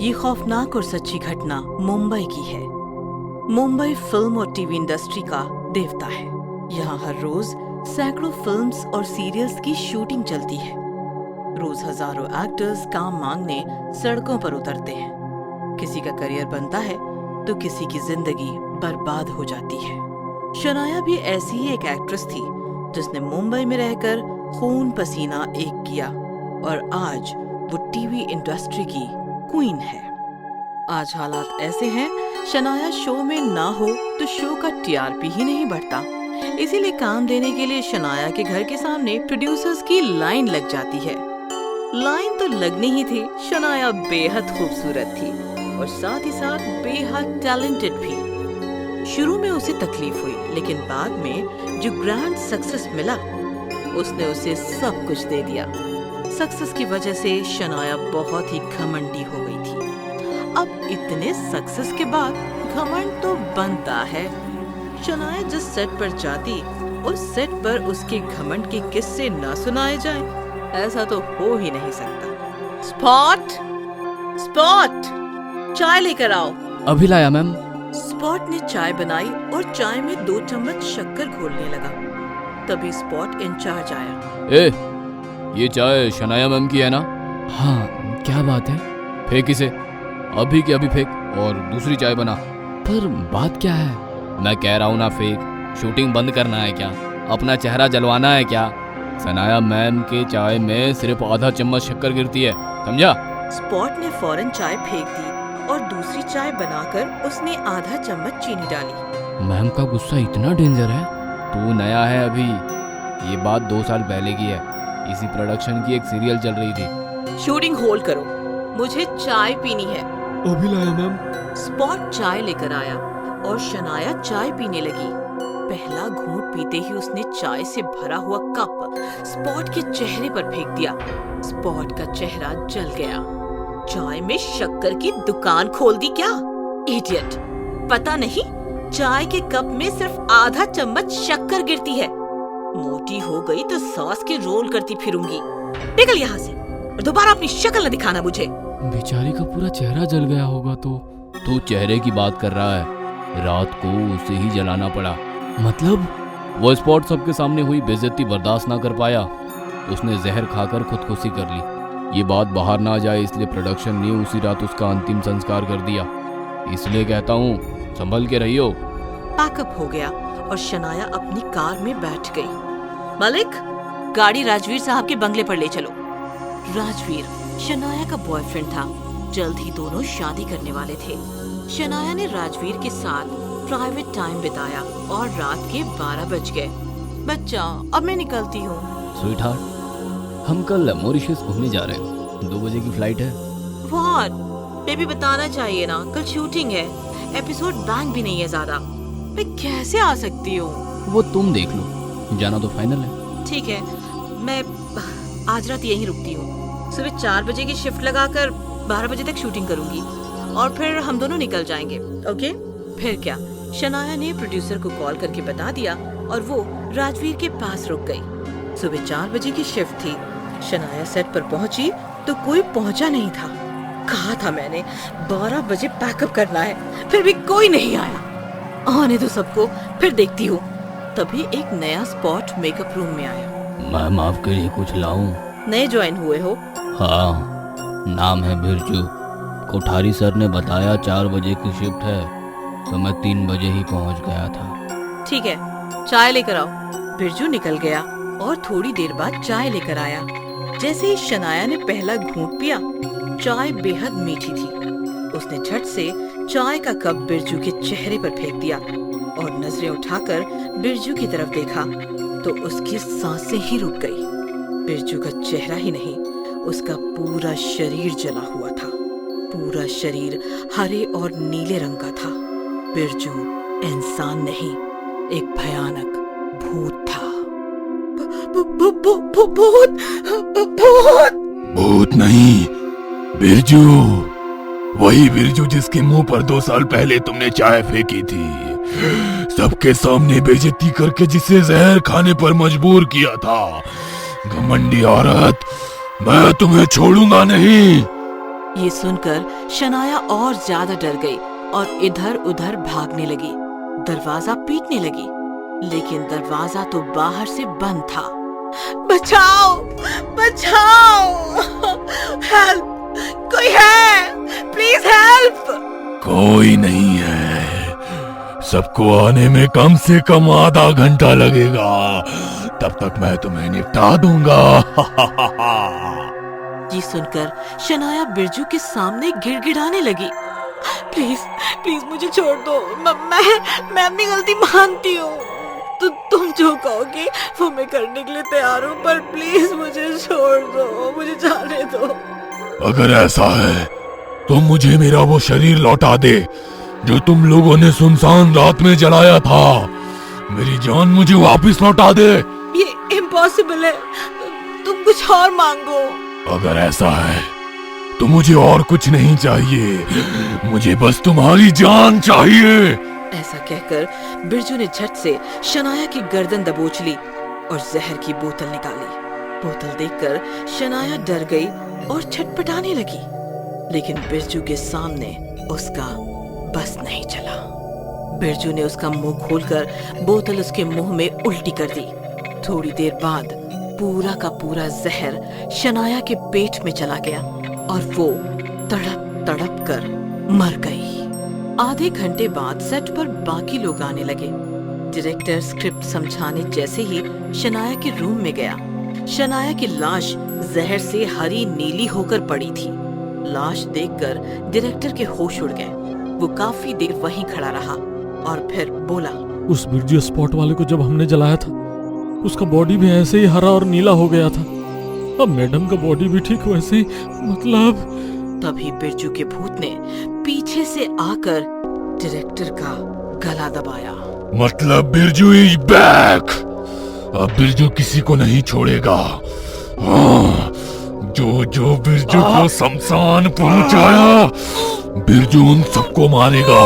ये खौफनाक और सच्ची घटना मुंबई की है। मुंबई फिल्म और टीवी इंडस्ट्री का देवता है। यहाँ हर रोज सैकड़ों फिल्म्स और सीरियल्स की शूटिंग चलती है। रोज हजारों एक्टर्स काम मांगने सड़कों पर उतरते हैं। किसी का करियर बनता है तो किसी की जिंदगी बर्बाद हो जाती है। शनाया भी ऐसी ही एक एक्ट्रेस थी जिसने मुंबई में रहकर खून पसीना एक किया और आज वो टीवी इंडस्ट्री की क्वीन है। आज हालात ऐसे हैं, शनाया शो में ना हो तो शो का टीआरपी ही नहीं बढ़ता। इसीलिए काम देने के लिए शनाया के घर के सामने प्रोड्यूसर्स की लाइन लग जाती है। लाइन तो लगनी ही थी। शनाया बेहद खूबसूरत थी और साथ ही साथ बेहद टैलेंटेड भी। शुरू में उसे तकलीफ हुई, लेकिन बाद में जो ग्रैंड सक्सेस मिला उसने उसे सब कुछ दे दिया। सक्सेस की वजह से शनाया बहुत ही घमंडी हो गई थी। अब इतने सक्सेस के बाद घमंड तो बनता है। शनाया जिस सेट पर जाती उस सेट पर उसके घमंड के किस्से ना सुनाए जाएं, ऐसा तो हो ही नहीं सकता। स्पॉट, चाय लेकर आओ। अभी लाया मैम। स्पॉट ने चाय बनाई और चाय में 2 चम्मच शक्कर घोलने लगा। तभी स्पॉट इंचार्ज आया। ये चाय शनाया मैम की है ना? हाँ, क्या बात है? फेंक इसे, अभी के अभी फेंक और दूसरी चाय बना। पर बात क्या है? मैं कह रहा हूँ ना फेंक। शूटिंग बंद करना है क्या? अपना चेहरा जलवाना है क्या? शनाया मैम के चाय में सिर्फ आधा चम्मच शक्कर गिरती है, समझा? स्पॉट ने फौरन चाय फेंक दी और दूसरी चाय बनाकर उसने आधा चम्मच चीनी डाली। मैम का गुस्सा इतना डेंजर है? तू नया है अभी। ये बात 2 साल पहले की है। इसी प्रोडक्शन की एक सीरियल चल रही थी। शूटिंग होल्ड करो, मुझे चाय पीनी है। अभी लाया मैम। स्पॉट चाय लेकर आया और शनाया चाय पीने लगी। पहला घूंट पीते ही उसने चाय से भरा हुआ कप स्पॉट के चेहरे पर फेंक दिया। स्पॉट का चेहरा जल गया। चाय में शक्कर की दुकान खोल दी क्या? इडियट! पता नहीं चाय के कप में सिर्फ आधा चम्मच शक्कर गिरती है। मोटी हो गई तो सॉस के रोल करती फिरूंगी। निकल यहाँ से और दोबारा अपनी शक्ल न दिखाना मुझे। बेचारी का पूरा चेहरा जल गया होगा तो। तू चेहरे की बात कर रहा है? रात को उसे ही जलाना पड़ा। मतलब? वो स्पॉट सबके सामने हुई बेइज्जती बर्दाश्त ना कर पाया। उसने जहर खाकर खुदकुशी कर ली। ये बात बाहर ना जाए इसलिए प्रोडक्शन ने उसी रात उसका अंतिम संस्कार कर दिया। इसलिए कहता हूँ संभल के रहियो। पैकअप हो गया और शनाया अपनी कार में बैठ गई। मलिक, गाड़ी राजवीर साहब के बंगले पर ले चलो। राजवीर शनाया का बॉयफ्रेंड था। जल्द ही दोनों शादी करने वाले थे। शनाया ने राजवीर के साथ प्राइवेट टाइम बिताया और रात के 12 बज गए। बच्चा, अब मैं निकलती हूँ। स्वीटहार्ट, हम कल मॉरिशस घूमने जा रहे हैं। 2 बजे की फ्लाइट है। व्हाट? बेबी बताना चाहिए ना, कल शूटिंग है। एपिसोड बैंक भी नहीं है ज्यादा। मैं कैसे आ सकती हूँ? वो तुम देख लो, जाना तो फाइनल है। ठीक है, मैं आज रात यहीं रुकती हूँ। सुबह 4 बजे की शिफ्ट लगाकर 12 बजे तक शूटिंग करूंगी और फिर हम दोनों निकल जाएंगे। ओके? फिर क्या, शनाया ने प्रोड्यूसर को कॉल करके बता दिया और वो राजवीर के पास रुक गई। सुबह 4 बजे की शिफ्ट थी। शनाया सेट पर पहुंची तो कोई पहुंचा नहीं था। कहा था मैंने 12 बजे पैकअप करना है, फिर भी कोई नहीं आया। आने दो सबको, फिर देखती हूँ। तभी एक नया स्पॉट मेकअप रूम में आया। मैम, आपके लिए कुछ लाऊं? नए ज्वाइन हुए हो? हाँ, नाम है बिरजू। कोठारी सर ने बताया 4 बजे की शिफ्ट है तो मैं 3 बजे ही पहुंच गया था। ठीक है, चाय लेकर आओ। बिरजू निकल गया और थोड़ी देर बाद चाय लेकर आया। जैसे ही शनाया ने पहला घूंट पिया, चाय बेहद मीठी थी। उसने झट से चाय का कप बिरजू के चेहरे पर फेंक दिया और नजरें उठाकर बिरजू की तरफ देखा तो उसकी सांसें ही रुक गई। बिरजू का चेहरा ही नहीं, उसका पूरा शरीर जला हुआ था। पूरा शरीर हरे और नीले रंग का था। बिरजू इंसान नहीं, एक भयानक भूत था। भूत नहीं, बिरजू। वही बिरजू जिसके मुंह पर 2 साल पहले तुमने चाय फेंकी थी। सबके सामने बेइज्जती करके जिसे जहर खाने पर मजबूर किया था। घमंडी औरत, मैं तुम्हें छोड़ूंगा नहीं। ये सुनकर शनाया और ज्यादा डर गई और इधर उधर भागने लगी। दरवाजा पीटने लगी, लेकिन दरवाजा तो बाहर से बंद था। बचाओ, बचाओ, हेल्प, कोई है, प्लीज हेल्प। कोई नहीं है, सबको आने में कम से कम आधा घंटा लगेगा, तब तक मैं तुम्हें निपटा दूंगा। ये सुनकर शनाया बिरजू के सामने गिड़गिड़ाने लगी। प्लीज प्लीज मुझे छोड़ दो, मैं अपनी गलती मानती हूँ। तुम जो कहोगे वो मैं करने के लिए तैयार हूँ, पर प्लीज मुझे छोड़ दो, मुझे जाने दो। अगर ऐसा है तो मुझे मेरा वो शरीर लौटा दे जो तुम लोगों ने सुनसान रात में जलाया था। मेरी जान मुझे वापस लौटा दे। ये इम्पॉसिबल है, तुम कुछ और मांगो। अगर ऐसा है तो मुझे और कुछ नहीं चाहिए, मुझे बस तुम्हारी जान चाहिए। ऐसा कहकर बिरजू ने झट से शनाया की गर्दन दबोच ली और जहर की बोतल निकाली। बोतल देखकर शनाया डर गई और छटपटाने लगी, लेकिन बिरजू के सामने उसका बस नहीं चला। बिरजू ने उसका मुंह खोलकर बोतल उसके मुंह में उल्टी कर दी। थोड़ी देर बाद पूरा का पूरा जहर शनाया के पेट में चला गया और वो तड़प तड़प कर मर गई। आधे घंटे बाद सेट पर बाकी लोग आने लगे। डायरेक्टर स्क्रिप्ट समझाने जैसे ही शनाया के रूम में गया, शनाया की लाश जहर से हरी नीली होकर पड़ी थी। लाश देखकर डायरेक्टर के होश उड़ गए। वो काफी देर वहीं खड़ा रहा और फिर बोला, उस बिरजू स्पॉट वाले को जब हमने जलाया था, उसका बॉडी भी ऐसे ही हरा और नीला हो गया था। अब मैडम का बॉडी भी ठीक वैसे ही, मतलब। तभी बिरजू के भूत ने पीछे से आकर डायरेक्टर का गला दबाया। मतलब बिरजू इज बैक। अब बिरजू किसी को नहीं छोड़ेगा। हाँ, जो बिरजू को शमशान पहुंचाया, बिरजू उन सबको मारेगा।